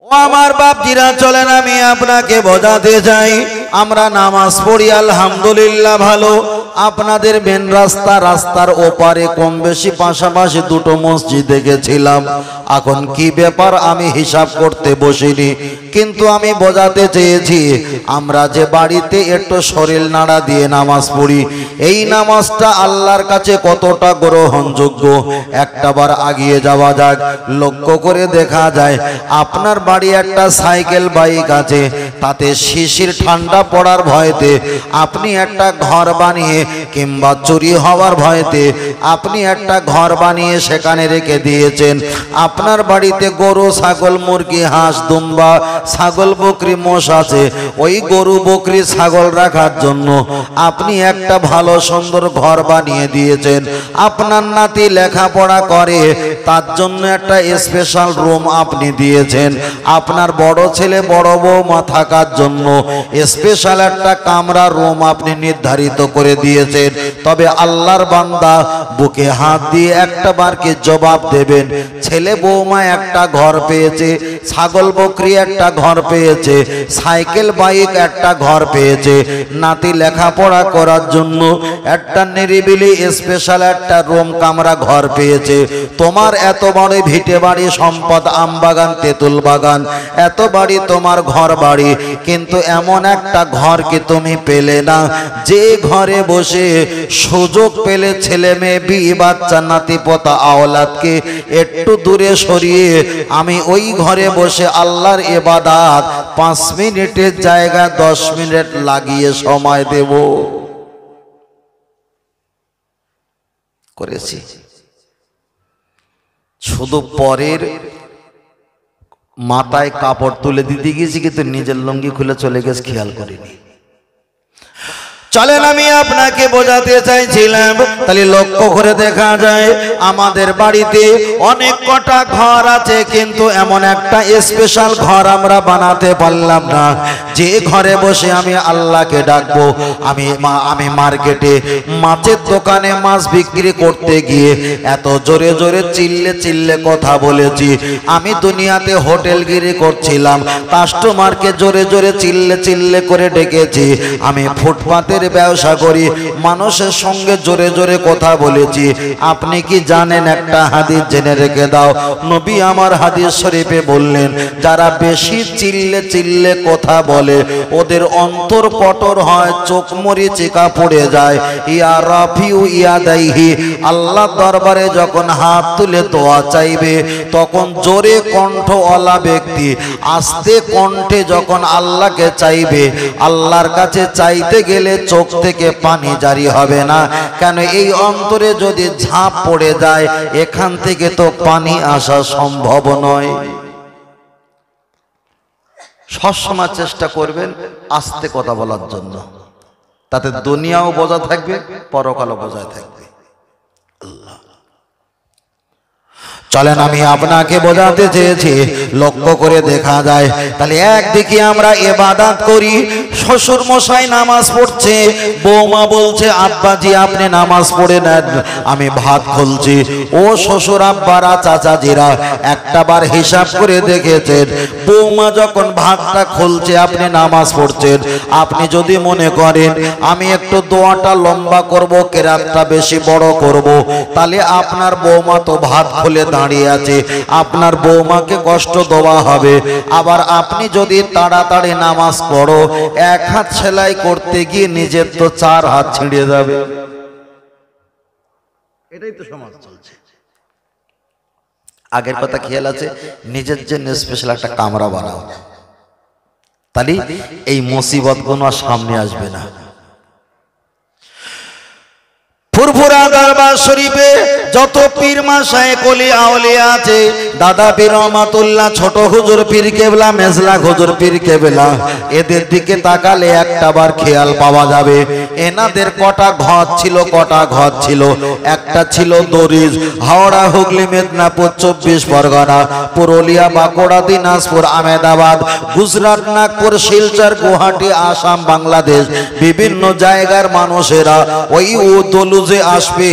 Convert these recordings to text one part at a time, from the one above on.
ও আমার বাপজিরা, চলেন আমি আপনাকে বোঝাতে চাই, আমরা নামাজ পড়ি আলহামদুলিল্লাহ ভালো। আপনাদের মেন রাস্তার ওপারে কম বেশি পাশাপাশি দুটো মসজিদ দেখেছিলাম। এখন কি ব্যাপার আমি হিসাব করতে বসিনি, কিন্তু আমি বোঝাতে চেয়েছি আমরা যে বাড়িতে একটু শরীর নাড়া দিয়ে নামাজ পড়ি, এই নামাজটা আল্লাহর কাছে কতটা গ্রহণযোগ্য একটাবার আগিয়ে যাওয়া যাক। লক্ষ্য করে দেখা যায় আপনার বাড়ি একটা সাইকেল বাইক আছে, তাতে শিশির ঠান্ডা পড়ার ভয়তে আপনি একটা ঘর বানিয়ে কিংবা চুরি হওয়ার ভয়তে আপনি একটা ঘর বানিয়ে সেখানে রেখে দিয়েছেন। আপনার বাড়িতে গরু ছাগল মুরগি হাঁস দুম্বা ছাগল বকরি মোষ আছে, ওই গরু বকরি ছাগল রাখার জন্য আপনি একটা ভালো সুন্দর ঘর বানিয়ে দিয়েছেন। আপনার নাতি লেখাপড়া করে, তার জন্য একটা স্পেশাল রুম আপনি দিয়েছেন। আপনার বড় ছেলে বড় বৌমা থাকার জন্য স্পেশাল একটা কামরা রুম আপনি নির্ধারিত করে দিয়েছেন। তবে আল্লাহর বান্দা বুকে হাত দিয়ে একটা বারকে জবাব দেবেন, ছেলে বৌমা একটা ঘর পেয়েছে, ছাগল বকরি একটা ঘর পেয়েছে, সাইকেল বাইক একটা ঘর পেয়েছে, নাতি লেখাপড়া করার জন্য একটা নিরিবিলি স্পেশাল একটা রুম কামরা ঘর পেয়েছে। তোমার এত বড় ভিটে বাড়ি সম্পদ আমবাগান তেঁতুল বাগান, এত বাড়ি তোমার ঘর বাড়ি, কিন্তু এমন একটা ঘর কি তুমি পেলে না যে ঘরে বসে সুযোগ পেলে ছেলে মেয়ে বিয়ে বাচ্চা নাতি পোতা আওলাদকে একটু দূরে সরিয়ে আমি ওই ঘরে বসে আল্লাহর ইবাদত 5 মিনিটের জায়গা 10 মিনিট লাগিয়ে সময় দেব? করেছি। শুধু পরের মাথায় কাপড় তুলে দিতে গিয়েছি, কিন্তু নিজের লুঙ্গি খুলে চলে গেছে, খেয়াল করিনি। চলেন আমি আপনাকে বোঝাতে চাইছিলাম, তাহলে লক্ষ্য করে দেখা যায় আমাদের বাড়িতে অনেক কটা ঘর আছে, কিন্তু এমন একটা স্পেশাল ঘর আমরা বানাতে পারলাম না যে ঘরে বসে আমি আল্লাহকে ডাকবো। আমি মার্কেটে মাছের দোকানে মাছ বিক্রি করতে গিয়ে এত জোরে জোরে চিল্লে কথা বলেছি। আমি দুনিয়াতে হোটেলগিরি করছিলাম, কাস্টমারকে জোরে জোরে চিল্লে করে ডেকেছি। আমি ফুটপাতের ব্যবসা করি, মানুষের সঙ্গে জোরে জোরে কথা বলেছি। আপনি কি জানেন একটা হাদিস জেনে রেখে দাও, নবী আমার হাদিস শরীফে বললেন, যারা বেশি চিল্লে কথা বলে ওদের অন্তর কঠোর হয়, চোখ মরিচিকা পড়ে যায়। ইয়া রাফিউ ইয়াদাইহি, আল্লাহ দরবারে যখন হাত তুলে দোয়া চাইবে তখন জোরে কণ্ঠওয়ালা ব্যক্তি আস্তে কণ্ঠে যখন আল্লাহকে চাইবে, আল্লাহর কাছে চাইতে গেলে চোখ থেকে পানি জারি হবে না। কেন? এই অন্তরে যদি ঝাঁপ পড়ে যায় এখান থেকে তো পানি আসা সম্ভব নয়। সবসময় চেষ্টা করবেন আস্তে কথা বলার জন্য, তাতে দুনিয়াও বোঝা থাকবে, পরকালও বোঝা থাকবে। আল্লাহ, চলেন আমি আপনাকে বোঝাতে চেয়েছি, লক্ষ্য করে দেখা যায় তাহলে একদিকে আমরা ইবাদত করি, শ্বশুর মশাই নামাজ পড়ছে, বৌমা বলছে আব্বাজি আপনি নামাজ পড়ে নেন, আমি ভাত খুলছি। ও শ্বশুর আব্বারা চাচাজিরা একটাবার হিসাব করে দেখেছেন, বৌমা যখন ভাতটা খুলছে আপনি নামাজ পড়ছেন, আপনি যদি মনে করেন আমি একটু দোয়াটা লম্বা করব, কেরাতটা বেশি বড় করব, তাহলে আপনার বৌমা তো ভাত খুলে দাঁড়িয়ে আছে, আপনার বৌমাকে কষ্ট দেওয়া হবে। আবার আপনি যদি তাড়াতাড়ি নামাজ পড়ো, এক হাত সেলাই করতে গিয়ে নিজের তো 4 হাত ছিঁড়ে যাবে। এটাই তো সমাজ চলছে। আগের কথা খেয়াল আছে, নিজের জন্য স্পেশাল একটা কামরা বানাও, তাহলে এই মুসিবত গুলো সামনে আসবে না। ফুরফুরা দরবার শরীফে যত পীর মাশায়েখ ওলি আউলিয়া আছে, দাদা পীর রহমাতুল্লাহ, ছোট হুজুর পীর কেবলা, মেজলা হুজুর পীর কেবলা, এদের দিকে তাকালে একটাবার খেয়াল পাওয়া যাবে এনাদের কটা ঘর ছিল, কটা ঘর ছিল? একটা ছিল দরিজ, হাওড়া, হুগলি, মেদিনীপুর, 24 পরগনা, পুরুলিয়া, বাঁকুড়া, দিনাজপুর, আহমেদাবাদ, গুজরাট, নাগপুর, শিলচর, গুয়াহাটি, আসাম, বাংলাদেশ, বিভিন্ন জায়গার মানুষেরা ওই দলুজে আসবে।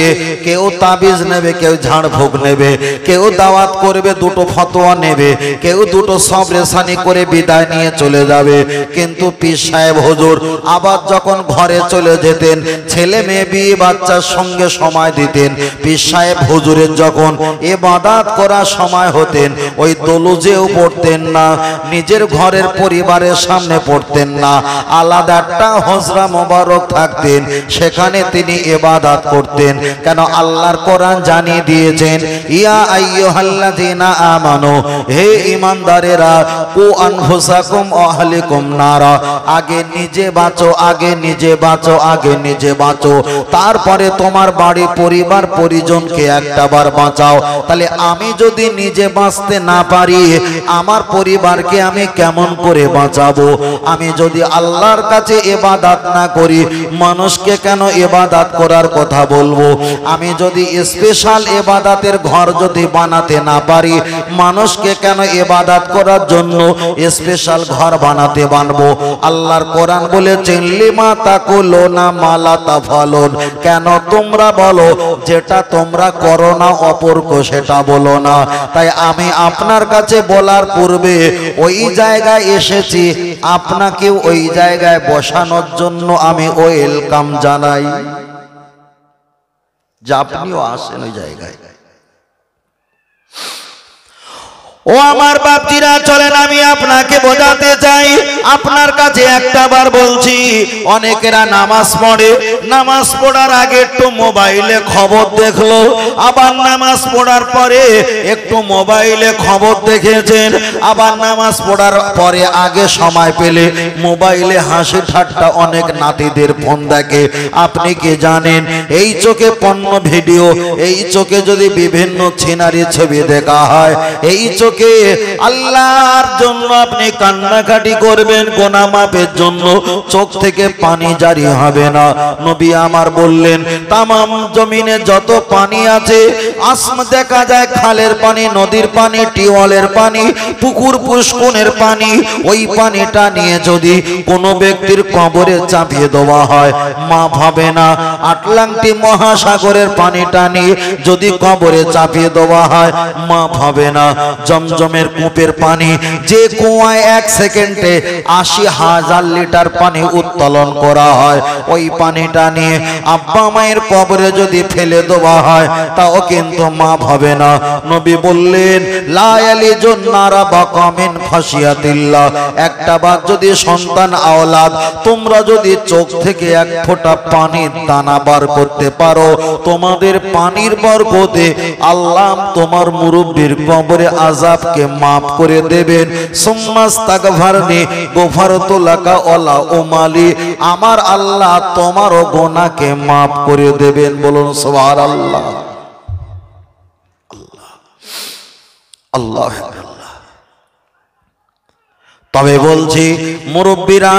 কেউ তাবিজ নেবে, কেউ ঝাড়ফুঁক নেবে, কেউ দাওয়াত করবে, দুটো ফতোয়া নেবে, কেউ দুটো সবরেসানি করে বিদায় নিয়ে চলে যাবে। কিন্তু পীর সাহেব হুজুর আবার যখন ঘরে চলে যেতেন, ছেলে মেয়ে বিয়ে বাচ্চার সঙ্গে সময় দিতেন। পীর সাহেব হুজুরের যখন ইবাদত করার সময় হতেন, ওই দলুজেও পড়তেন না, নিজের ঘরের পরিবারের সামনে পড়তেন না, আলাদা একটা হজরা মোবারক থাকতেন, সেখানে তিনি ইবাদত করতেন। কেন? আল্লাহর কোরআন জানিয়ে দিয়েছেন, ইয়া আইয়ুহাল্লাযীনা আমানু, হে ঈমানদারেরা, কু আনফুসাকুম ওয়া আহলিকুম নারা, আগে নিজে বাঁচো, আগে নিজে বাঁচো, আগে নিজে বাঁচো, তারপরে তোমার বাড়ি পরিবার পরিজনকে একটাবার বাঁচাও। তাহলে আমি যদি নিজে বাঁচতে না পারি, আমার পরিবারকে আমি কেমন করে বাঁচাবো? আমি যদি আল্লাহর কাছে ইবাদত না করি, মানুষকে কেন ইবাদত করার কথা বলবো? আমি যদি স্পেশাল ইবাদতের ঘর যদি বানাতে না পারি, মানুষকে কেন ইবাদত করার জন্য স্পেশাল ঘর বানাতে বানবো? আল্লাহর কোরআন বলেছেন, লিমা তাকুলুনা মা লা তাফালুন, কেন তোমরা বলো যেটা তোমরা করো না, অপরকে সেটা বলো না। তাই আমি আপনার কাছে বলার পূর্বে ওই জায়গায় এসেছি, আপনাকেও ওই জায়গায় বসানোর জন্য আমি ওয়েলকাম জানাই, যে আপনিও আসেন ওই জায়গায়। ও আমার বাপজিরা, চলেন আমি আপনাকে বোঝাতে চাই। আপনার কাছে একটা বার বলছি, অনেকেরা নামাজ পড়ে, নামাজ পড়ার আগে একটু মোবাইলে খবর দেখলো, আবার নামাজ পড়ার পরে একটু মোবাইলে খবর দেখেছেন, আবার নামাজ পড়ার পরে আগে সময় পেলে মোবাইলে হাসি ঠাট্টা অনেক নাতিদের ফোন দেখে। আপনি কি জানেন, এই চোখে পণ্য ভিডিও, এই চোখে যদি বিভিন্ন ছিনারি ছবি দেখা হয়, এই চোখে আল্লাহর জন্য আপনি কান্নাকাটি করবেন, গোনা মাপের জন্য চোখ থেকে পানি জারি হবে না। নবী আমার বললেন, তামাম জমিনে যত পানি আছে, আসমান দেখা যায়, খালের পানি, নদীর পানি, টিউবওয়েলের পানি, পুকুর পুষ্করের পানি, ওই পানিটা নিয়ে যদি কোনো ব্যক্তির কবরে চাপিয়ে দেওয়া হয়, মাপ হবে না। আটলান্টিক মহাসাগরের পানিটা নিয়ে যদি কবরে চাপিয়ে দেওয়া হয়, মাপ হবে না। জমজমের কূপের পানি, যে কুয়ায় 1 সেকেন্ডে 80,000 লিটার পানি উত্তোলন করা হয়, ওই পানিটা নিয়ে আব্বা মায়ের কবরে যদি ফেলে দেওয়া হয়, তাও কিন্তু মাপ হবে না। নবী বললেন, লা ইয়ালিজুন নারা বাকা মিন খাশিয়াতিল্লাহ, একটা বার যদি সন্তান আওলাদ তোমরা যদি চোখ থেকে এক ফোঁটা পানির দানা বার করতে পারো, তোমাদের পানির বরকতে আল্লাহ তোমার মুরব্বির কবরে আযাবকে মাফ করে দেবেন। সুম্মাস্তাগফারনি গফারতু লাকা ওয়ালা উমালি, আমার আল্লাহ তোমারও গুনাহকে মাফ করে দেবেন। বলুন সুবহানাল্লাহ। আল্লাহ আল্লাহ। তবে বলছি মুরব্বীরা,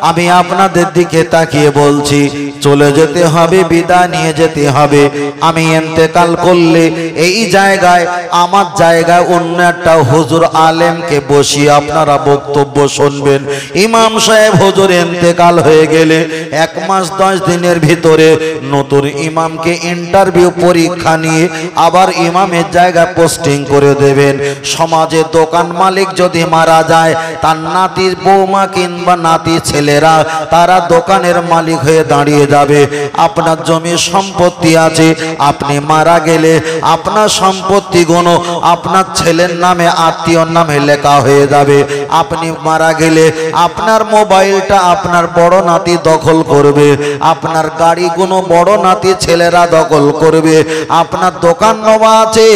আমি আপনাদের দিকে তাকিয়ে বলছি, চলে যেতে হবে, বিদায় নিয়ে যেতে হবে। আমি ইন্তেকাল করলে এই জায়গায়, আমার জায়গায় অন্য একটা হুজুর আলেমকে বসিয়ে আপনারা বক্তব্য শুনবেন। ইমাম সাহেব হুজুর ইন্তেকাল হয়ে গেলে 1 মাস 10 দিনের ভিতরে নতুন ইমামকে ইন্টারভিউ পরীক্ষা নিয়ে আবার ইমামের জায়গায় পোস্টিং করে দেবেন। সমাজে দোকান মালিক যদি মারা যায়, নাতি বৌমা কিংবা নাতি ছেলেরা তারা দোকানের মালিক হয়ে দাঁড়িয়ে যাবে। আপনার জমি সম্পত্তি আছে, আপনি মারা গেলে আপনার সম্পত্তিগুলো আপনার ছেলের নামে, আত্মীয়র নামে লেখা হয়ে যাবে। আপনি মারা গেলে আপনার মোবাইলটা আপনার বড় নাতি দখল করবে, আপনার গাড়িগুলো বড় নাতি ছেলেরা দখল করবে। আপনার দোকান নেওয়া আছে,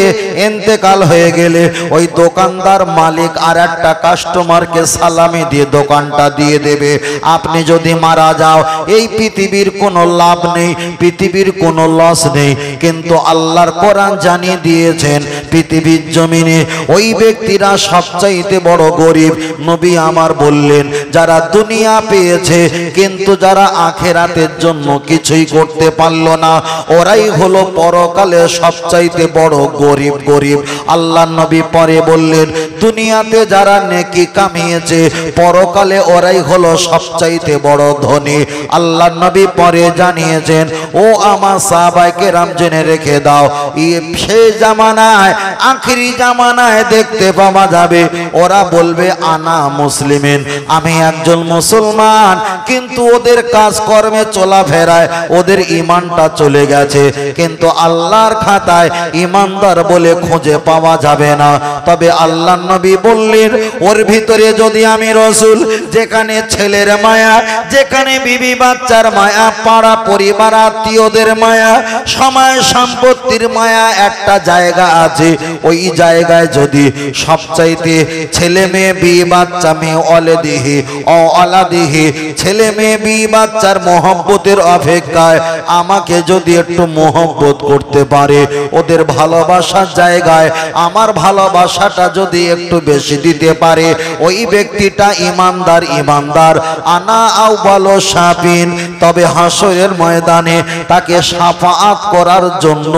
ইন্তেকাল হয়ে গেলে ওই দোকানদার মালিক আর একটা কাস্টমারকে সালামি দিয়ে দোকানটা দিয়ে দেবে। আপনি যদি মারা যাও, এই পৃথিবীর কোনো লাভ নেই, পৃথিবীর কোনো লস নেই, কিন্তু আল্লাহর কোরআন জানিয়ে দিয়েছেন পৃথিবীর জমিনে ওই ব্যক্তিরা সবচাইতে বড় গরিব। নবী আমার বললেন যারা দুনিয়া পেয়েছে কিন্তু যারা আখিরাতের জন্য কিছুই করতে পারল না, ওরাই হলো পরকালে সবচাইতে বড় গরিব। গরিব আল্লাহর নবী পরে বললেন দুনিয়াতে যারা নেকি কামিয়েছে পরকালে ওরাই হলো সবচাইতে বড় ধনী। আল্লাহর নবী পরে জানিয়েছেন ও আমার সাহাবায়ে কেরাম জেনে রেখে দাও, সেই জামানায় আখিরি জামানায় দেখতে পাওয়া যাবে ওরা বলবে আনা মুসলিমিন, আমি একজন মুসলমান, কিন্তু ওদের কাজকর্মে চলাফেরায় ওদের ঈমানটা চলে গেছে, কিন্তু আল্লাহর খাতায় ঈমানদার বলে খুঁজে পাওয়া যাবে না। তবে আল্লাহর নবী বললেন ওর ভিতরে যদি আমি রাসূল যেখানে ছেলের মায়া, যেখানে বিবি বাচ্চার মায়া, পাড়া পরিবার আত্মীয়দের মায়া, সময় সম্পত্তির মায়া একটা জায়গা আছে, ওই জায়গায় যদি সবচাইতে ছেলে মেয়ে বিয়ে বাচ্চা মেয়ে অলেদিহি অলাদিহি ছেলে মেয়ে বিয়ে বাচ্চার মোহব্বতের অপেক্ষায় আমাকে যদি একটু মোহব্বত করতে পারে, ওদের ভালোবাসার জায়গায় আমার ভালোবাসাটা যদি একটু বেশি দিতে পারে, ওই ব্যক্তিটা ইমানদার। ইমানদার আনা আউয়ালু শাফিন, তবে হাসরের ময়দানে তাকে শাফাআত করার জন্য,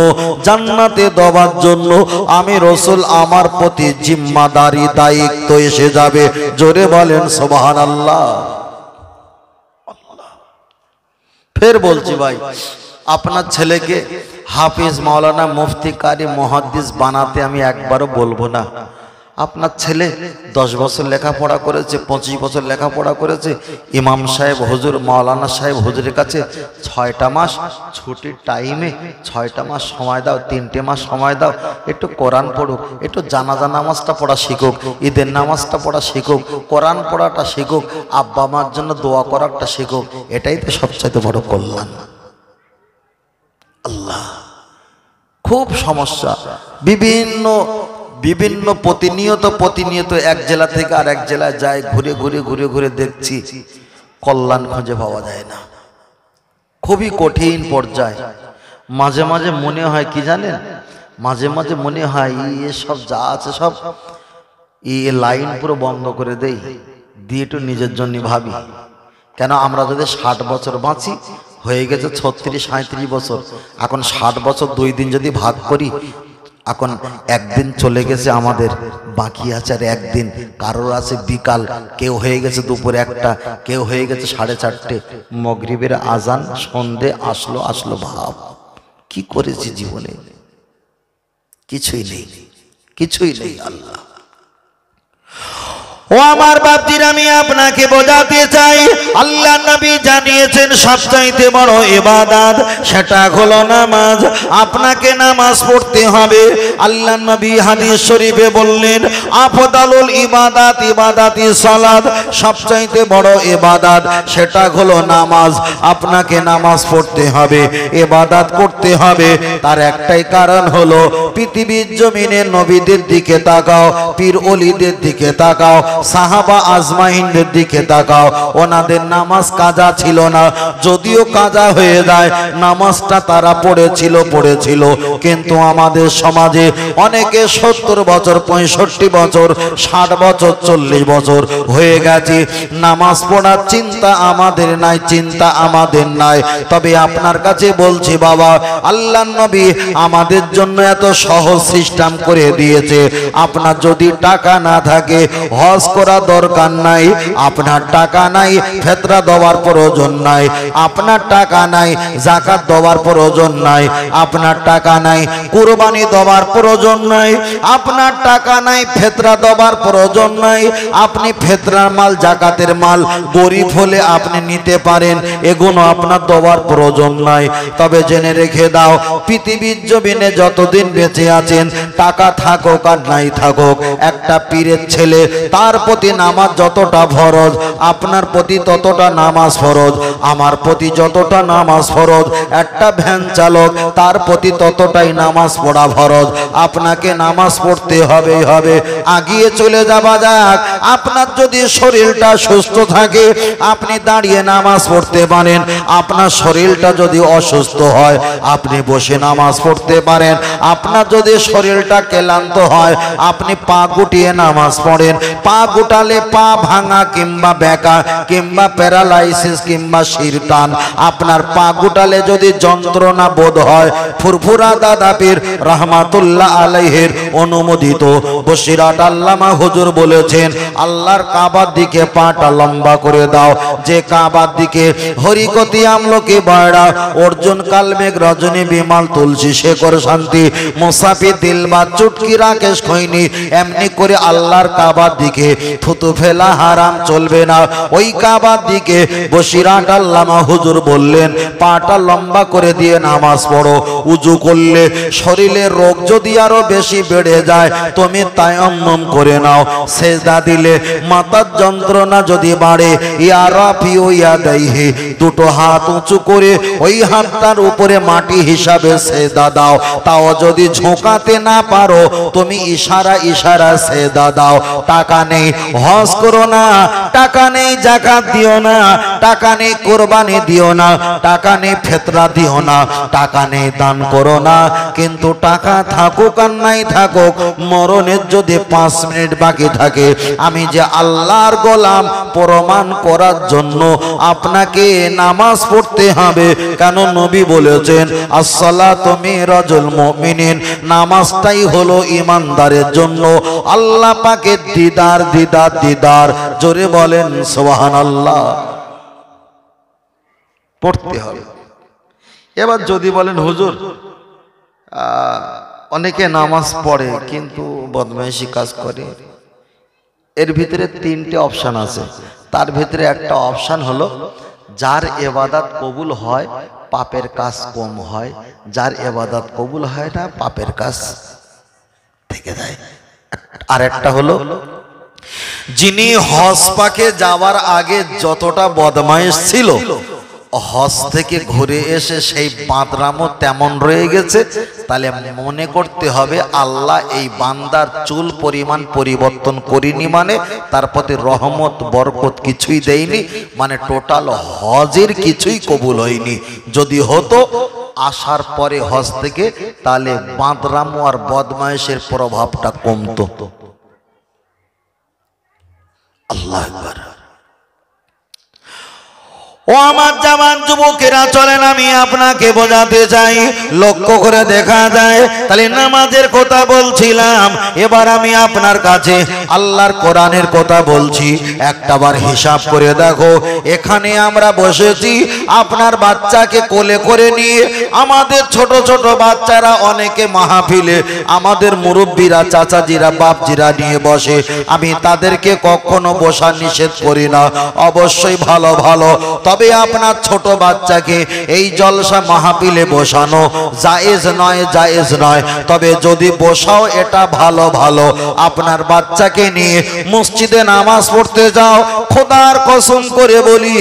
জান্নাতে দেওয়ার জন্য আমি রাসূল আমার প্রতি জিম্মাদারি দায়িত্ব এসে যাবে। জোরে বলেন সুবহানাল্লাহ। ফের বলছি ভাই, আপনার ছেলেকে হাফিজ মাওলানা মুফতি কারি মুহাদ্দিস বানাতে আমি একবারও বলবো না। আপনার ছেলে 10 বছর লেখাপড়া করেছে, 25 বছর লেখাপড়া করেছে, ইমাম সাহেব হুজুর মাওলানা সাহেব হুজুরের কাছে 6টা মাস ছুটির টাইমে 6টা মাস সময় দাও, 3টে মাস সময় দাও, একটু কোরআন পড়ুক, একটু জানাজা নামাজটা পড়া শিখুক, ঈদের নামাজটা পড়া শিখুক, কোরআন পড়াটা শিখুক, আব্বা মার জন্য দোয়া করাটা শিখুক, এটাই তো সবচেয়ে বড় কল্যাণ। আল্লাহ খুব সমস্যা, বিভিন্ন প্রতিনিয়ত এক জেলা থেকে আর এক জেলায় যায়, ঘুরে দেখছি কল্যাণ খুঁজে পাওয়া যায় না, খুবই কঠিন পর্যায়ে। মাঝে মাঝে মনে হয় কি জানেন, মাঝে মাঝে মনে হয় সব যা আছে সব লাইন পুরো বন্ধ করে দেই, দিয়ে একটু নিজের জন্য ভাবি। কেন আমরা যদি 60 বছর বাঁচি, হয়ে গেছে 36-37 বছর, এখন 60 বছর 2 দিন যদি ভাগ করি, এখন একদিন চলে গেছে আমাদের, বাকি আছে আর একদিন। কারোর আছে বিকাল, কেউ হয়ে গেছে দুপুর 1টা, কেউ হয়ে গেছে 4:30। মাগরিবের আজান সন্ধে আসলো ভাব কি করেছি জীবনে, কিছুই নেই। আল্লাহ ও আমার বাপজির, আমি আপনাকে বোঝাতে চাই আল্লাহ নবী জানিয়েছেন সবচাইতে বড় ইবাদত সেটা হলো নামাজ। আপনাকে নামাজ পড়তে হবে। আল্লাহ নবী হাদিস শরীফে বললেন আফদালুল ইবাদাত ইবাদাতি সালাত, সবচাইতে বড় ইবাদত সেটা হলো নামাজ। আপনাকে নামাজ পড়তে হবে, ইবাদত করতে হবে। তার একটাই কারণ হলো পৃথিবীর জমিনে নবীদের দিকে তাকাও, পীর ওলিদের দিকে তাকাও, সাহাবা আজমাইনদের দিকে তাকাও, ওনাদের নামাজ কাজা ছিল না। যদিও কাজা হয়ে যায়, নামাজটা তারা পড়েছিল, কিন্তু আমাদের সমাজে অনেকে 70 বছর 65 বছর 60 বছর 40 বছর হয়ে গেছে, নামাজ পড়ার চিন্তা আমাদের নাই। তবে আপনার কাছে বলছি বাবা, আল্লাহর নবী আমাদের জন্য এত সহজ সিস্টেম করে দিয়েছে। আপনার যদি টাকা না থাকে হজ করা দরকার নাই, আপনার টাকা নাই ফিতরা দেওয়ার প্রয়োজন নাই, আপনার টাকা নাই যাকাত দেওয়ার প্রয়োজন নাই, আপনার টাকা নাই কুরবানি দেওয়ার প্রয়োজন নাই, আপনার টাকা নাই ফিতরা দেওয়ার প্রয়োজন নাই। আপনি ফিতরার মাল যাকাতের মাল গরিব হলে আপনি নিতে পারেন, এগুলো আপনার দেওয়ার প্রয়োজন নাই। তবে জেনে রেখে দাও, পৃথিবীর জমিনে যতদিন বেঁচে আছেন, টাকা থাকুক আর নাই থাকুক, একটা পীরের ছেলে তার প্রতি নামাজ যতটা ফরজ, আপনার প্রতি ততটা নামাজ ফরজ, আমার প্রতি যতটা নামাজ ফরজ, একটা ভ্যান চালক তার প্রতি ততটাই নামাজ পড়া ফরজ। আপনাকে নামাজ পড়তে হবে। আগিয়ে চলে যাওয়া যাক। আপনার যদি শরীরটা সুস্থ থাকে আপনি দাঁড়িয়ে নামাজ পড়তে পারেন, আপনার শরীরটা যদি অসুস্থ হয় আপনি বসে নামাজ পড়তে পারেন, আপনার যদি শরীরটা ক্লান্ত হয় আপনি পা গুটিয়ে নামাজ পড়েন। পা গুটালে পা ভাঙা কিংবা বেঁকা কিংবা প্যারালাইসিস কিংবা শিরটান, আপনার পা গুটালে যদি যন্ত্রণা বোধ হয়, ফুরফুরা দাদা পীর রহমাতুল্লাহ আলাইহির অনুমোদিত বসিরাট আল্লামা হুজুর বলেছেন, আল্লাহর কাবার দিকে পাটা লম্বা করে দাও। যে কাবার দিকে হরিকতি আমলকি বয়রা অর্জুন কালমেঘ রজনী বিমাল তুলসী শেখর শান্তি মুসাফি দিলবাদ চুটকি রাকেশ খৈনি, এমনি করে আল্লাহর কাবার দিকে থুতু ফেলা হারাম চলবে না। ওই কাবার দিকে বসিরাট আল্লামা হুজুর বললেন, পাটা লম্বা করে দিয়ে নামাজ পড়ো। উজু করলে শরীরের রোগ যদি আরো বেশি বেড়ে যায় তুমি তায়াম্মুম করে নাও। সেজদা দিলে মাথার যন্ত্রণা যদি বাড়ে ইয়া রাফিউ ইয়াদাইহি, দুটো হাত উঁচু করে ওই হাতটার উপরে মাটি হিসাবে সেজদা দাও। তাও যদি ঝোঁকাতে না পারো তুমি ইশারা ইশারা সেজদা দাও। টাকা নেই হজ করো না, টাকা নেই যাকাত দিও না, টাকা নেই কোরবানি দিও না, টাকা নেই ফিতরা দিও না, টাকা নেই দান করো না, কিন্তু টাকা থাকুক আর নাই থাকুক মরণের যদি 5 মিনিট বাকি থাকে আমি যে আল্লাহর গোলাম প্রমাণ করার জন্য আপনাকে নামাজ পড়তে হবে। কেন নবী বলেছেন আসসালাতু মিরাজুল মুমিনিন, নামাজটাই হলো ঈমানদারের জন্য আল্লাহ পাকের দিদার দিদার দিদার। জোরে বলেন সুবহানাল্লাহ। পড়তে হবে। এবার যদি বলেন হুজুর অনেকে নামাজ পড়ে কিন্তু বদমাইশি কাজ করে, এর ভিতরে 3টে অপশন আছে। তার ভিতরে একটা অপশন হলো যার ইবাদত কবুল হয় পাপের কাজ কম হয়, যার ইবাদত কবুল হয় না পাপের কাজ থেকে যায়। আর একটা হলো যিনি হজ পাকে যাওয়ার আগে যতটা বদমাইশ ছিল হজ থেকে ঘুরে এসে সেই বাঁদরামও তেমন রয়ে গেছে, তাহলে মনে করতে হবে আল্লাহ এই বান্দার চুল পরিমাণ পরিবর্তন করিনি, মানে তার প্রতি রহমত বরকত কিছুই দেয়নি, মানে টোটাল হজের কিছুই কবুল হয়নি। যদি হতো আসার পরে হজ থেকে তাহলে বাঁদরামো আর বদমাইশের প্রভাবটা কমতো। আল্লাহু আকবার। ও আমার জওয়ান যুবকেরা চলেন আমি আপনাকে বোঝাতে চাই, লক্ষ্য করে দেখা যায় তাহলে নামাজের কথা বলছিলাম, এবার আমি আপনার কাছে আল্লাহর কোরআনের কথা বলছি। একটাবার হিসাব করে দেখো, এখানে আমরা বসেছি আপনার বাচ্চাকে কোলে করে নিয়ে, আমাদের ছোট ছোট বাচ্চারা অনেকে মাহফিলে আমাদের মুরব্বীরা চাচাজিরা বাপজিরা নিয়ে বসে, আমি তাদেরকে কখনো বসার নিষেধ করি না, অবশ্যই ভালো ভালো। তবে আপনার ছোট বাচ্চাকে এই জলসা মাহফিলে বসানো জায়েজ নয়, জায়েজ নয়। তবে যদি বসাও এটা ভালো ভালো। আপনার বাচ্চাকে নিয়ে মসজিদে নামাজ পড়তে যাও, খোদার কসম করে বলি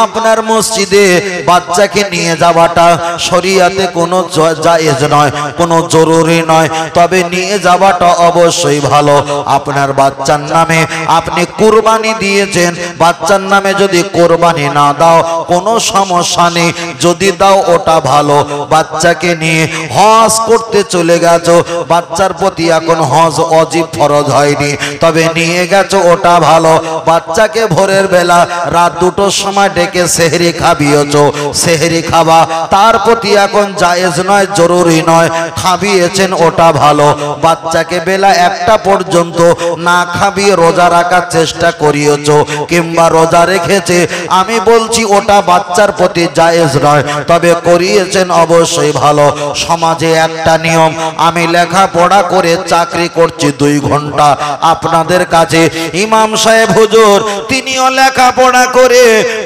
আপনার মসজিদে বাচ্চাকে নিয়ে যাওয়াটা শরিয়াতে কোনো জায়েজ নয়, কোনো জরুরি নয়, তবে নিয়ে যাওয়াটা অবশ্যই ভালো। আপনার বাচ্চার নামে আপনি কুরবানি দিয়েছেন, বাচ্চার নামে যদি কুরবানি না দাও কোনো সমস্যা নেই, যদি দাও ওটা ভালো। বাচ্চাকে নিয়ে হজ করতে চলে গেছো, বাচ্চার প্রতি এখন হজ ওয়াজিব ফরজ হয়নি, তবে নিয়ে গেছো ওটা ভালো। বাচ্চাকে ভোরের বেলা রাত 2টোর সময় ডেকে সেহরি খাবিয়েছো, সেহরি খাওয়া তার প্রতি এখন জায়েজ নয়, জরুরি নয়, খাবিয়েছেন ওটা ভালো। বাচ্চাকে বেলা 1টা পর্যন্ত না খাবিয়ে রোজা রাখার চেষ্টা করিয়েছো কিংবা রোজা রেখেছে, আমি বলছি ওটা বাচ্চার প্রতি জায়েজ নয়, তবে করিয়েছেন অবশ্যই ভালো। সমাজে একটা নিয়ম, আমি লেখাপড়া করে চাকরি করছি 2 ঘন্টা, আপনাদের কাছে ইমাম সাহেব হুজুর তিনিও লেখাপড়া করে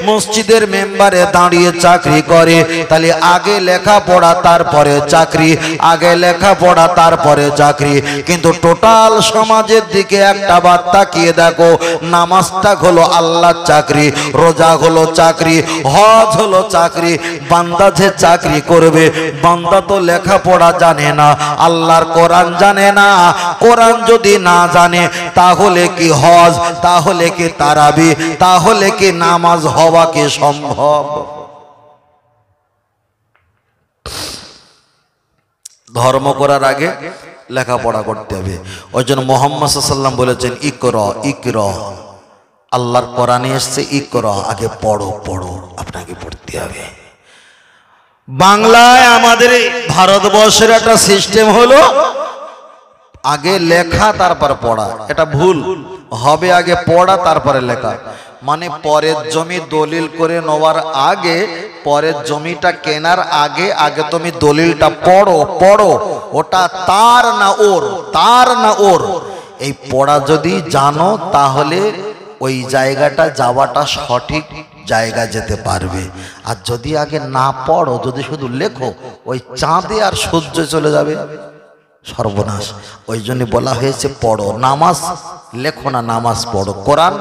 মসজিদের মেম্বারে দাঁড়িয়ে চাকরি করে, তাহলে আগে লেখাপড়া তারপরে চাকরি, আগে লেখাপড়া তারপরে চাকরি। কিন্তু টোটাল সমাজের দিকে একটা বার তাকিয়ে দেখো, নামাজটা হলো আল্লাহর চাকরি, রোজা হলো চাকরি, হজ হলো চাকরি, বান্দা যে চাকরি করবে, বান্দা তো লেখাপড়া জানে না, আল্লাহর কোরআন জানে না। কোরআন যদি না জানে তাহলে কি হজ, তাহলে কি তারাবি, তাহলে কি নামাজ হওয়া কি সম্ভব? ধর্ম করার আগে লেখাপড়া করতে হবে। ওই জন্য মুহাম্মদ সাল্লাল্লাহু আলাইহি ওয়াসাল্লাম বলেছেন ইকরা ইকরা, আল্লাহর কোরআনে এসেছে ইকরা, আগে পড়ো পড়ো, আপনাকে পড়তে হবে। বাংলায় আমাদের ভারতবর্ষের একটা সিস্টেম হলো আগে লেখা তারপর পড়া, এটা ভুল হবে। আগে পড়া তারপরে লেখা, মানে পরের জমি দলিল করে নেওয়ার আগে, পরের জমিটা কেনার আগে আগে তুমি দলিলটা পড়ো পড়ো, ওটা তার না ওর, তার না ওর। এই পড়া যদি জানো তাহলে ওই জায়গাটা যাওয়াটা সঠিক জায়গা যেতে পারবে। আর যদি আগে না পড়ো, যদি শুধু লেখো, ওই চাঁদে আর সূর্য চলে যাবে, সর্বনাশ। ওই জন্য বলা হয়েছে পড়ো, নামাজ লেখো না, নামাজ পড়ো, কোরআন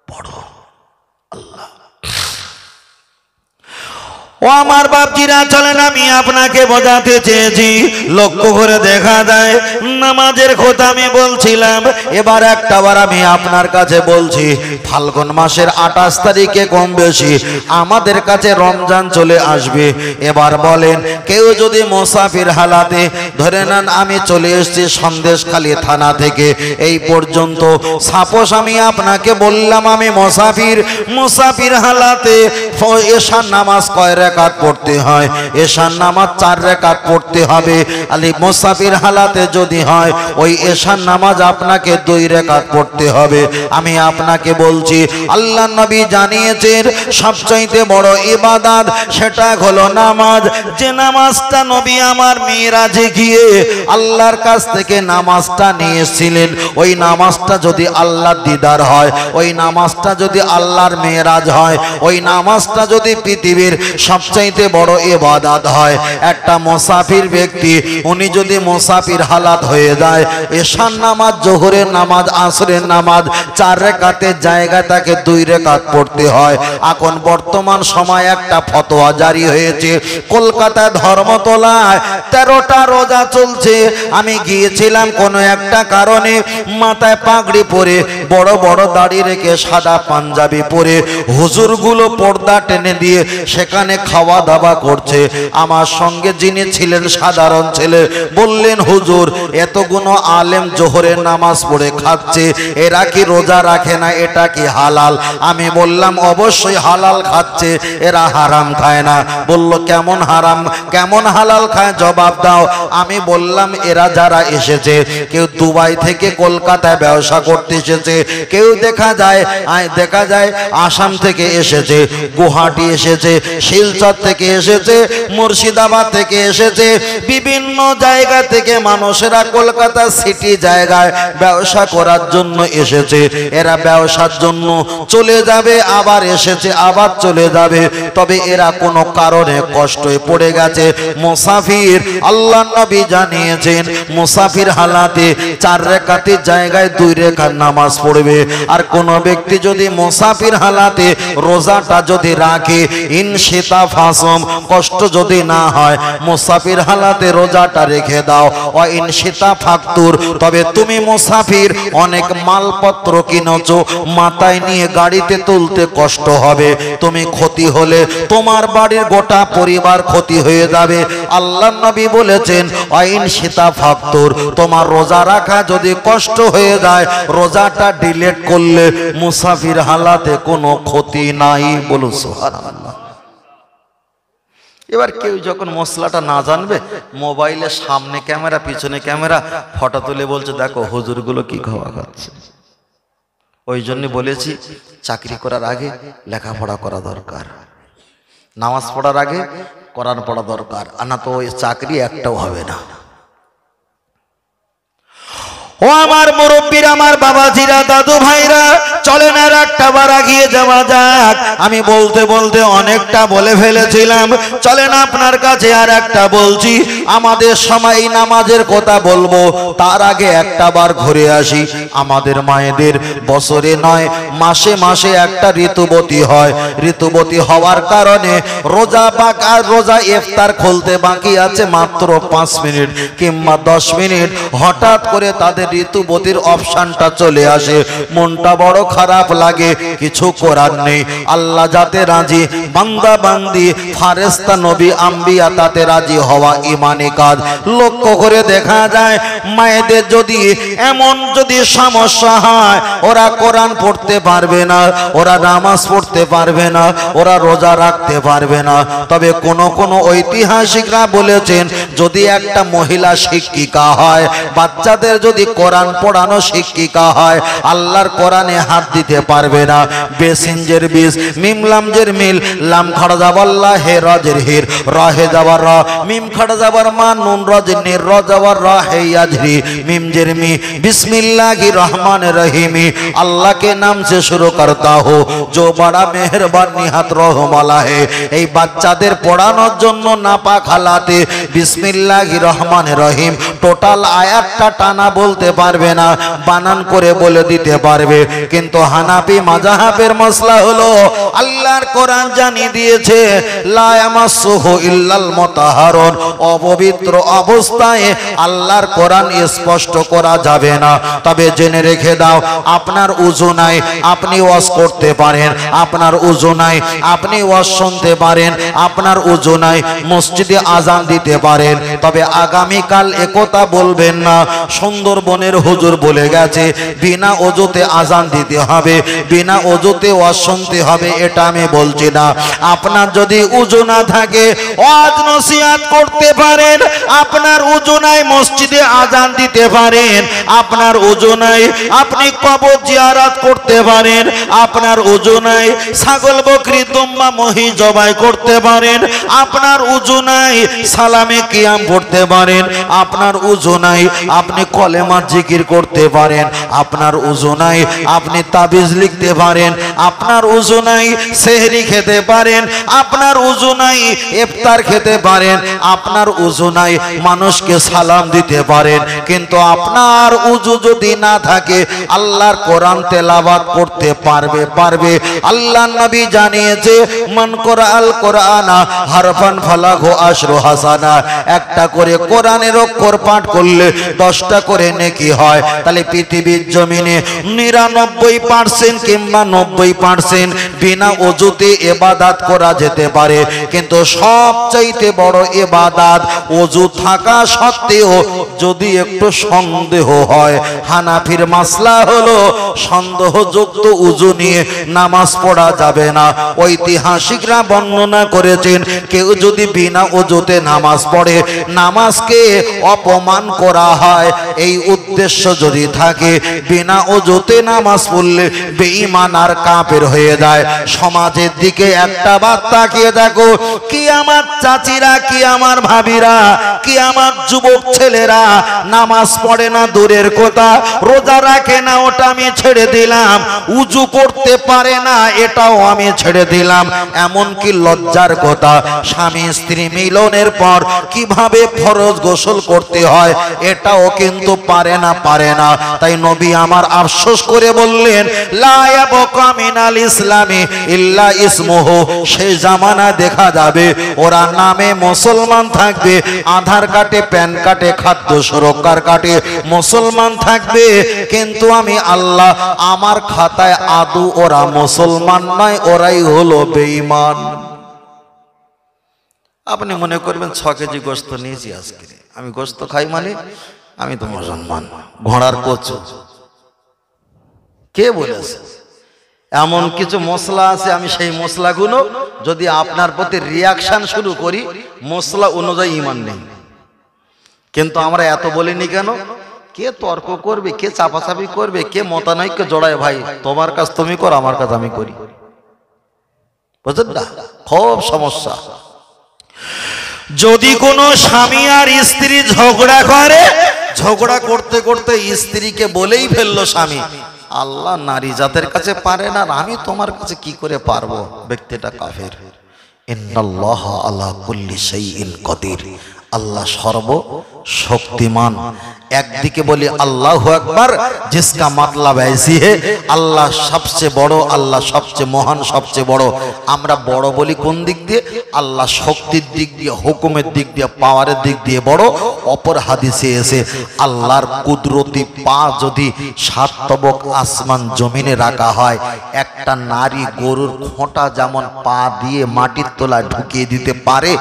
পড়ো। আল্লাহ ও আমার বাপজিরা, চলেন আমি আপনাকে বোঝাতে চেয়েছি। লক্ষ্য করে দেখা যায় নামাজের কথা আমি বলছিলাম, এবার একটাবার আমি আপনার কাছে বলছি। ফাল্গুন মাসের 28 তারিখে কম বেশি আমাদের কাছে রমজান চলে আসবে। এবার বলেন, কেউ যদি মুসাফির হালাতে, ধরে নেন আমি চলে এসেছি সন্দেশখালী থানা থেকে এই পর্যন্ত, সাপোজ আমি আপনাকে বললাম আমি মুসাফির হালাতে এশার নামাজ কয় রাকাত পড়তে হয়? এশার নামাজ 4 রাকাত পড়তে হবে। আলি মুসাফির হালাতে যদি হয়, ওই এশার নামাজ আপনাকে 2 রাকাত পড়তে হবে। আমি আপনাকে বলছি, আল্লাহ নবী জানিয়েছেন সবচাইতে বড় ইবাদত সেটা হলো নামাজ। যে নামাজটা নবী আমার মিরাজে গিয়ে আল্লাহর কাছ থেকে নামাজটা নিয়েছিলেন, ওই নামাজটা যদি আল্লাহর দিদার হয়, ওই নামাজটা যদি আল্লাহর মিরাজ হয়, ওই নামাজটা যদি পৃথিবীর সবচাইতে বড় ইবাদত হয়। একটা মুসাফির ব্যক্তি, উনি যদি মুসাফির হালাত হয়ে যায়, এশার নামাজ, জোহরের নামাজ, আসরের নামাজ 4 রাকাতের জায়গা তাকে 2 রাকাত পড়তে হয়। এখন বর্তমান সময় একটা ফতোয়া জারি হয়েছে, কলকাতায় ধর্মতলায় 13টা রোজা চলছে। আমি গিয়েছিলাম কোনো একটা কারণে, মাথায় পাগড়ি পরে, বড় বড় দাড়ি রেখে, সাদা পাঞ্জাবি পরে হুজুরগুলো পর্দা টেনে দিয়ে সেখানে খাওয়া দাওয়া করছে। আমার সঙ্গে যিনি ছিলেন সাধারণ ছেলে বললেন, হুজুর এতগুলো আলেম জোহরের নামাজ পড়ে খাচ্ছে, এরা কি রোজা রাখে না? এটা কি হালাল? আমি বললাম অবশ্যই হালাল খাচ্ছে, এরা হারাম খায় না। বলল কেমন হারাম কেমন হালাল খায়, জবাব দাও। আমি বললাম এরা যারা এসেছে, কেউ দুবাই থেকে কলকাতায় ব্যবসা করতে এসেছে, কেউ দেখা যায় আসাম থেকে এসেছে, গুয়াহাটি এসেছে, শিলচর থেকে এসেছে, মুর্শিদাবাদ থেকে এসেছে, বিভিন্ন জায়গা থেকে মানুষেরা কলকাতা সিটি জায়গায় ব্যবসা করার জন্য এসেছে। এরা ব্যবসার জন্য চলে যাবে, আবার এসেছে, আবার চলে যাবে। তবে এরা কোনো কারণে কষ্টে পড়ে গেছে। মুসাফির, আল্লাহ নবী জানিয়েছেন মুসাফির হালাতে 4 রাকাতের জায়গায় 2 রাকাত নামাজ পড়বে। আর কোন ব্যক্তি যদি মুসাফির হালাতে রোজাটা যদি রাখে, ইনশিতা ফাসম, কষ্ট যদি না হয়, মুসাফির হালাতে রোজাটা রেখে দাও। ও ইনশিতা ফাকতুর, তবে তুমি মুসাফির, অনেক মালপত্র কিনেছো, মাথায় নিয়ে গাড়িতে তুলতে কষ্ট হবে, তুমি ক্ষতি হলে তোমার বাড়ির গোটা পরিবার ক্ষতি হয়ে যাবে। আল্লাহ নবী বলেছেন আইন সীতা ফাকতুর, তোমার রোজা রাখা যদি কষ্ট হয়ে যায়, রোজাটা ডিলিট করলে মুসাফির হালাতে কোনো ক্ষতি নাই। বলুন সুবহানাল্লাহ। এবার কেউ যখন মশলাটা না জানবে, মোবাইলের সামনে ক্যামেরা পিছনে ক্যামেরা ফটো তুলে বলছে দেখো হুজুরগুলো কি খাওয়া খাচ্ছে। ওই জন্য বলেছি চাকরি করার আগে লেখাপড়া করা দরকার, নামাজ পড়ার আগে কোরআন পড়া দরকার, আর না তো ওই চাকরি একটাও হবে না। ও আমার মুরব্বীরা, আমার বাবাজিরা, দাদু ভাইরা, চলেন আর একটা বার এগিয়ে যাওয়া যাক। আমি বলতে বলতে অনেকটা বলে ফেলেছিলাম, চলেন আপনার কাছে আর একটা বলছি। আমাদের সময় নামাজের কথা বলবো, তার আগে একটা বার ঘুরে আসি। আমাদের মায়েদের বছরে নয় মাসে মাসে একটা ঋতুবতী হয়। ঋতুবতী হওয়ার কারণে রোজা পাক আর রোজা ইফতার খুলতে বাকি আছে মাত্র 5 মিনিট কিংবা 10 মিনিট। হঠাৎ করে তাদের ঋতুবতীর অপশনটা চলে আসে, মনটা বড় খারাপ লাগে। কিছু করার নেই, আল্লাহ যাতে রাজি, বান্দা বান্দি ফারেস্তা নবী আম্বিয়া তাতে রাজি হওয়া ইমানি কাজ। লক্ষ্য করে দেখা যায় মায়েদের যদি এমন যদি সমস্যা হয়, ওরা কোরআন পড়তে পারবে না, ওরা নামাজ পড়তে পারবে না, ওরা রোজা রাখতে পারবে না। তবে কোন কোন ঐতিহাসিকরা বলেছেন যদি একটা মহিলা শিক্ষিকা হয়, বাচ্চাদের যদি কোরআন পড়ানো শিক্ষিকা হয়, আল্লাহর কোরআনে হাত দিতে পারবে না। বেসিনজের বিস মিম লামজের মিল লাম খড় যাবাল্লাহ হে রজের হির রহে যাবার র মিম খড় যাবার মা নুন রজের নির র যাবার র হে याजरी मीम जरमी बिस्मिल्लाहिर रहमानिर रहीम अल्लाह के नाम से शुरू करता हो जो बड़ा मेहरबान निहात रहम वाला है। এই বাচ্চাদের পড়ানোর জন্য নাপাক হালাতে বিসমিল্লাহির রহমানির রহিম টোটাল আয়াতটা টানা বলতে পারবে না, বানান করে বলে দিতে পারবে। কিন্তু হানাফি মাযহাবের মাসলা হলো আল্লাহর কোরআন জানিয়ে দিয়েছে লা ইয়ামাসসুহু ইল্লাল মুতাহহারুন, অপবিত্র অবস্থায় আল্লাহর কোরআন স্পষ্ট করা যাবে না। তবে জেনে রেখে দাও, আপনার ওযু নাই আপনি ওয়াজ করতে পারেন, আপনার ওযু নাই আপনি ওয়াজ শুনতে পারেন, আপনার ওযু নাই মসজিদে আজান দিতে পারেন। তবে আগামী কাল একথা বলবেন না সুন্দরবনের হুজুর বলে গেছে বিনা ওযুতে আজান দিতে হবে, বিনা ওযুতে ওয়াজ শুনতে হবে, এটা আমি বলছি না। আপনার যদি ওযু না থাকে ওয়াজ নসিহত করতে পারেন, আপনার ওযু নাই মসজিদে আজান দিতে পারেন, আপনার ওযু নাই আপনি কবর জিয়ারত করতে পারেন, আপনার ওযু নাই ছাগল বকরি দুম্বা মহিষ জবাই করতে পারেন, আপনার ওযু নাই সালামে কিয়াম পড়তে পারেন, আপনার ওযু নাই আপনি কলেমা জিকির করতে পারেন, আপনার ওযু নাই আপনি তাবিজ লিখতে পারেন, আপনার ওযু নাই সেহরি খেতে পারেন, আপনার ওযু নাই ইফতার খেতে পারেন, আপনার ওযু নাই মানুষকে সালাম দিতে পারেন। কিন্তু আপনার ওযু যদি না থাকে আল্লাহর কোরআন তেলাওয়াত করতে পারবে। আল্লাহর নবী জানিয়েছে মান কোরআল কোরআনা হারফান ফালাহু আশরু হাসানা, একটা করে কোরআনের অক্ষর পাঠ করলে 10টা করে নেকি হয়। তাহলে পৃথিবীর জমিনে 99% কিংবা 90% বিনা ওযুতে ইবাদত করা যেতে পারে, কিন্তু সবচাইতে বড় ইবাদত ওযু থাকা সত্ত্বেও যদি একটু সন্দেহ হয়। হানাফির মাসলা হলো সন্দেহযুক্ত ওযু নিয়ে নামাজ পড়া যাবে না। ঐতিহাসিকরা বর্ণনা করেছেন কেউ যদি বিনা ওযুতে নামাজ পড়ে নামাজকে অপমান করা হয়, এই উদ্দেশ্য যদি থাকে বিনা ওযুতে নামাজ পড়লে বেঈমান আর কাফের হয়ে যায়। সমাজের দিকে একটা বার তাকিয়ে দেখো, কি আমার চাচিরা, কি আমার ভাবিরা, কি আমার যুবক ছেলেরা নামাজ পড়ে না দূরের কথা, রোজা রাখে না ওটা আমি ছেড়ে দিলাম, উজু করতে পারে না এটাও আমি ছেড়ে দিলাম। এমন কি লজ্জার কথা, স্বামী স্ত্রী মিলনের পর কিভাবে ফরজ গোসল করতে হয় এটাও কিন্তু পারে না। তাই নবী আমার আফসোস করে বললেন লা ইয়াবকা মিনাল ইসলামি ইল্লা ইসমুহু, সেই জামানা দেখা যাবে ওরা নামে মুসলমান থাকবে, আধার কার্ডে প্যান কার্ডে খাদ্য সুরক্ষার কার্ডে মুসলমান থাকবে, কিন্তু আমি আল্লাহ আমার খাতায় আদু ওরা মুসলমান নয়, ওরাই হলো বেঈমান। আপনি মনে করবেন 6 কেজি গোশত নিয়েছি আজকে, আমি গোশত খাই মানে আমি তো মুসলমান, ঘোড়ার কচু। কে বলেছে? এমন কিছু মশলা আছে আমি সেই মশলাগুলো যদি আপনার প্রতি রিয়াকশন শুরু করি মশলা অনুযায়ী ঈমান নেই। কিন্তু আমরা এত বলিনি কেন? কে তর্ক করবে, কে চাপাচাপি করবে, কে মতানৈক্য জড়ায়, ভাই তোমার কাজ তুমি করো আমার কাজ আমি করি, বুঝলেন না? খুব সমস্যা। যদি কোনো স্বামী আর স্ত্রী ঝগড়া করে, ঝগড়া করতে করতে স্ত্রীকে বলেই ফেললো স্বামী আল্লাহ নারী জাতের কাছে পারে না, আর আমি তোমার কাছে কি করে পারবো? ব্যক্তিটা কাফের। ইন্নাল্লাহ আলা কুল্লি শাইইন কাদির, আল্লাহ সর্ব শক্তিমান। একদিকে বলি আল্লাহু আকবার, जिसका मतलब ऐसी है আল্লাহ সবচেয়ে বড়, আল্লাহ সবচেয়ে মহান, সবচেয়ে বড়। আমরা বড় বলি কোন দিক দিয়ে? আল্লাহ শক্তির দিক দিয়ে, হুকুমের দিক দিয়ে, পাওয়ারের দিক দিয়ে বড়। অপর হাদিসে এসে আল্লাহর কুদরতি পা যদি 7 তবক আসমান জমিনে রাখা হয়, একটা নারী গরুর খোঁটা যেমন পা দিয়ে মাটির তলায় ঢুকিয়ে দিতে পারে,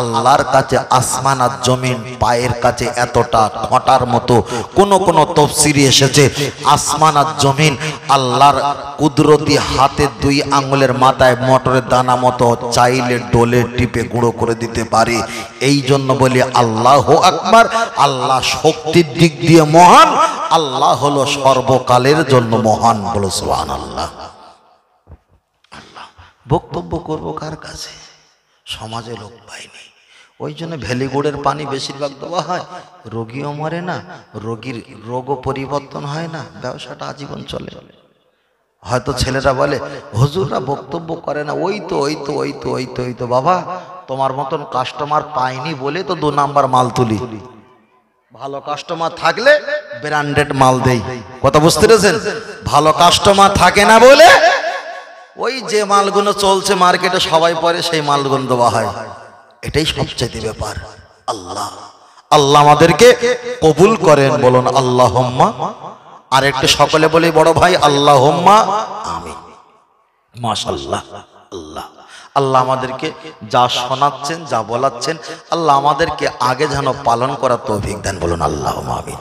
আল্লাহর কাছে আসমান আর জমিন পায়ের কাছে এতটা খোঁটার মতো। কোন কোন তাফসীরে এসেছে আসমান আর জমিন আল্লাহর কুদরতি হাতের 2 আঙ্গুলের মাথায় মোটরের দানা মতো চাইলে ডোলে টিপে গুঁড়ো করে দিতে পারে। এই জন্য বলি আল্লাহু আকবার, আল্লাহ শক্তির দিক দিয়ে মহান, আল্লাহ হলো সর্বকালের জন্য মহান। বলো সুবহানাল্লাহ। বক্তব্য করবো কার কাছে? সমাজে লোক পাইনি, ওই জন্য ভেলিগুড়ের পানি বেশিরভাগ দেওয়া হয়। রোগীও মরে না, রোগীর রোগও পরিবর্তন হয় না, ব্যবসাটা আজীবন চলে। হয়তো ছেলেরা বলে হুজুররা বক্তব্য করে না, ওই তো বাবা, তোমার মতন কাস্টমার পাইনি বলে তো 2 নাম্বার মাল তুলি। ভালো কাস্টমার থাকলে ব্র্যান্ডেড মাল দেই। কথা বুঝতে পেরেছেন? ভালো কাস্টমার থাকে না বলে ওই যে মালগুলো চলছে মার্কেটে সবাই পরে, সেই মালগুলো দেওয়া হয়। এটাই সবচেয়ে ব্যাপার। আল্লাহ আল্লাহ আমাদেরকে কবুল করেন, বলুন আল্লাহুম্মা। আর একটু সকলে বলি বড় ভাই, আল্লাহুম্মা আমিন। মাশাআল্লাহ। আল্লাহ আল্লাহ আমাদেরকে যা শোনাচ্ছেন, যা বলাচ্ছেন, আল্লাহ আমাদেরকে আগে যেন পালন করার তৌফিক দেন, বলুন আল্লাহুম্মা আমিন।